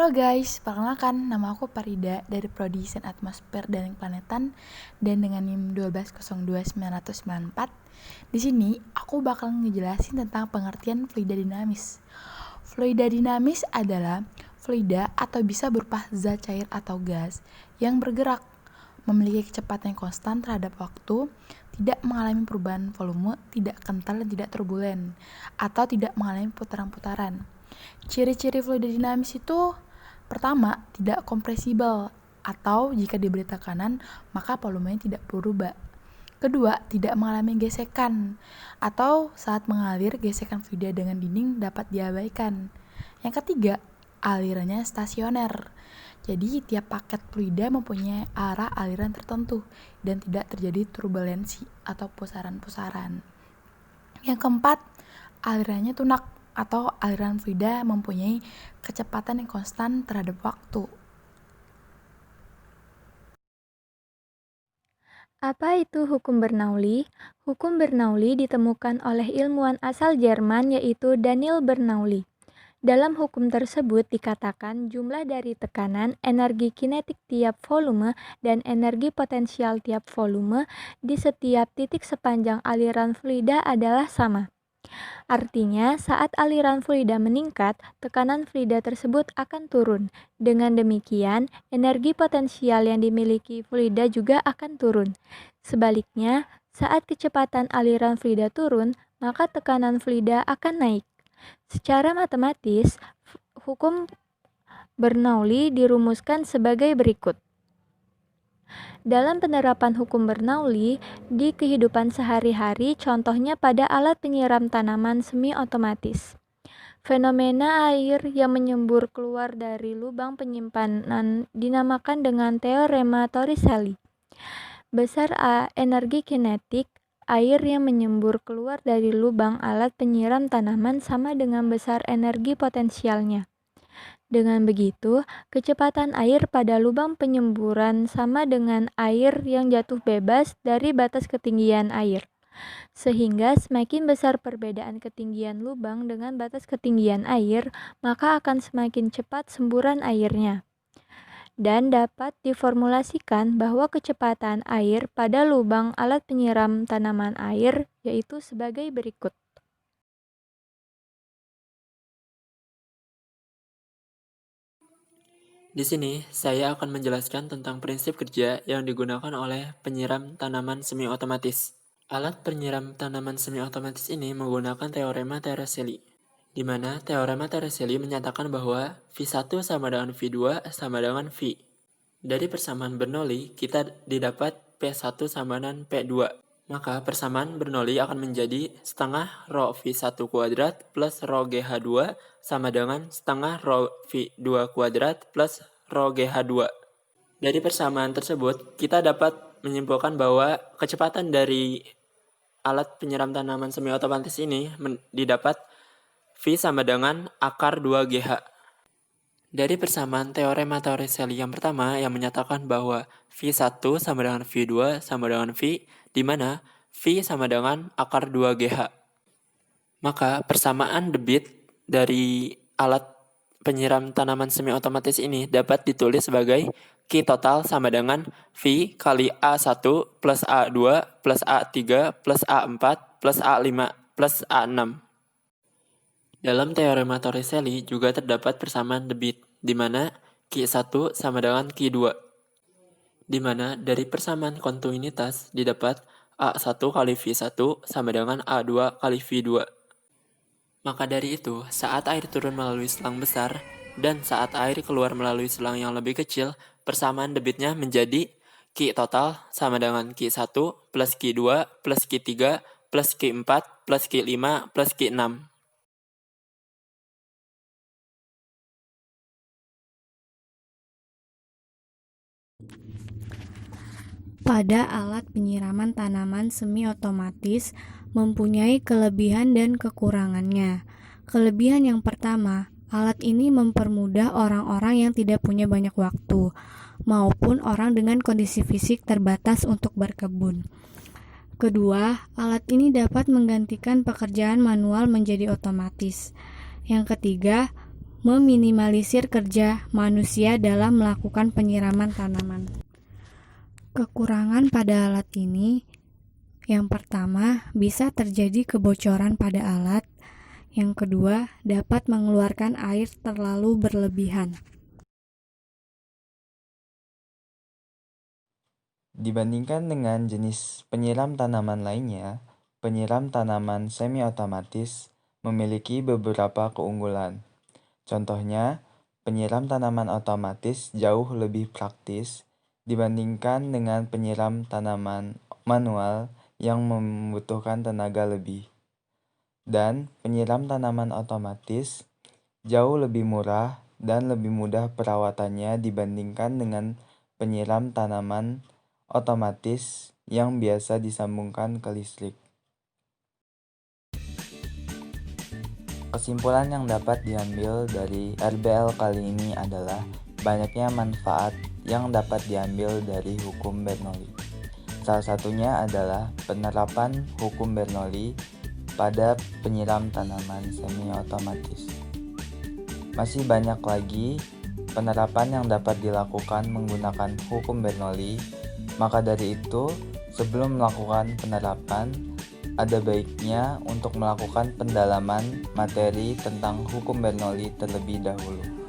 Halo guys, perkenalkan nama aku Parida dari Prodi Desain Atmosfer dan Planetan dan dengan NIM 1202994. Di sini aku bakal ngejelasin tentang pengertian fluida dinamis. Fluida dinamis adalah fluida atau bisa berupa zat cair atau gas yang bergerak, memiliki kecepatan yang konstan terhadap waktu, tidak mengalami perubahan volume, tidak kental dan tidak turbulen, atau tidak mengalami putaran-putaran. Ciri-ciri fluida dinamis itu pertama, tidak kompresibel atau jika diberi tekanan maka volumenya tidak berubah. Kedua, tidak mengalami gesekan atau saat mengalir gesekan fluida dengan dinding dapat diabaikan. Yang ketiga, alirannya stasioner. Jadi tiap paket fluida mempunyai arah aliran tertentu dan tidak terjadi turbulensi atau pusaran-pusaran. Yang keempat, alirannya tunak atau aliran fluida mempunyai kecepatan yang konstan terhadap waktu. Apa itu hukum Bernoulli? Hukum Bernoulli ditemukan oleh ilmuwan asal Jerman yaitu Daniel Bernoulli. Dalam hukum tersebut dikatakan jumlah dari tekanan, energi kinetik tiap volume, dan energi potensial tiap volume di setiap titik sepanjang aliran fluida adalah sama. Artinya, saat aliran fluida meningkat, tekanan fluida tersebut akan turun. Dengan demikian, energi potensial yang dimiliki fluida juga akan turun. Sebaliknya, saat kecepatan aliran fluida turun, maka tekanan fluida akan naik. Secara matematis, hukum Bernoulli dirumuskan sebagai berikut. Dalam penerapan hukum Bernoulli di kehidupan sehari-hari, contohnya pada alat penyiram tanaman semi-otomatis. Fenomena air yang menyembur keluar dari lubang penyimpanan dinamakan dengan teorema Torricelli. Besar energi kinetik air yang menyembur keluar dari lubang alat penyiram tanaman sama dengan besar energi potensialnya. Dengan begitu, kecepatan air pada lubang penyemburan sama dengan air yang jatuh bebas dari batas ketinggian air. Sehingga semakin besar perbedaan ketinggian lubang dengan batas ketinggian air, maka akan semakin cepat semburan airnya. Dan dapat diformulasikan bahwa kecepatan air pada lubang alat penyiram tanaman air yaitu sebagai berikut. Di sini, saya akan menjelaskan tentang prinsip kerja yang digunakan oleh penyiram tanaman semi-otomatis. Alat penyiram tanaman semi-otomatis ini menggunakan teorema Torricelli, di mana teorema Torricelli menyatakan bahwa V1 sama dengan V2 sama dengan V. Dari persamaan Bernoulli, kita didapat P1 sama dengan P2. Maka persamaan Bernoulli akan menjadi setengah rho V1 kuadrat plus rho GH2 sama dengan setengah rho V2 kuadrat plus rho GH2. Dari persamaan tersebut, kita dapat menyimpulkan bahwa kecepatan dari alat penyiram tanaman semi-otomatis ini didapat V sama dengan akar 2GH. Dari persamaan teorema Torricelli yang pertama yang menyatakan bahwa V1 sama dengan V2 sama dengan V, di mana V sama dengan akar 2GH. Maka persamaan debit dari alat penyiram tanaman semi-otomatis ini dapat ditulis sebagai Q total sama dengan V kali A1 plus A2 plus A3 plus A4 plus A5 plus A6. Dalam teorema Torricelli juga terdapat persamaan debit, di mana Q1 sama dengan Q2. Di mana dari persamaan kontinuitas didapat A1 kali V1 sama dengan A2 kali V2. Maka dari itu, saat air turun melalui selang besar dan saat air keluar melalui selang yang lebih kecil, persamaan debitnya menjadi Q total sama dengan Q1 plus Q2 plus Q3 plus Q4 plus Q5 plus Q6. Pada alat penyiraman tanaman semi-otomatis mempunyai kelebihan dan kekurangannya. Kelebihan yang pertama, alat ini mempermudah orang-orang yang tidak punya banyak waktu, maupun orang dengan kondisi fisik terbatas untuk berkebun. Kedua, alat ini dapat menggantikan pekerjaan manual menjadi otomatis. Yang ketiga, meminimalisir kerja manusia dalam melakukan penyiraman tanaman. Kekurangan pada alat ini, yang pertama, bisa terjadi kebocoran pada alat. Yang kedua, dapat mengeluarkan air terlalu berlebihan. Dibandingkan dengan jenis penyiram tanaman lainnya, penyiram tanaman semi-otomatis memiliki beberapa keunggulan. Contohnya, penyiram tanaman otomatis jauh lebih praktis dibandingkan dengan penyiram tanaman manual yang membutuhkan tenaga lebih. Dan penyiram tanaman otomatis jauh lebih murah dan lebih mudah perawatannya dibandingkan dengan penyiram tanaman otomatis yang biasa disambungkan ke listrik. Kesimpulan yang dapat diambil dari RBL kali ini adalah banyaknya manfaat yang dapat diambil dari hukum Bernoulli. Salah satunya adalah penerapan hukum Bernoulli pada penyiram tanaman semi-otomatis. Masih banyak lagi penerapan yang dapat dilakukan menggunakan hukum Bernoulli. Maka dari itu, sebelum melakukan penerapan, ada baiknya untuk melakukan pendalaman materi tentang hukum Bernoulli terlebih dahulu.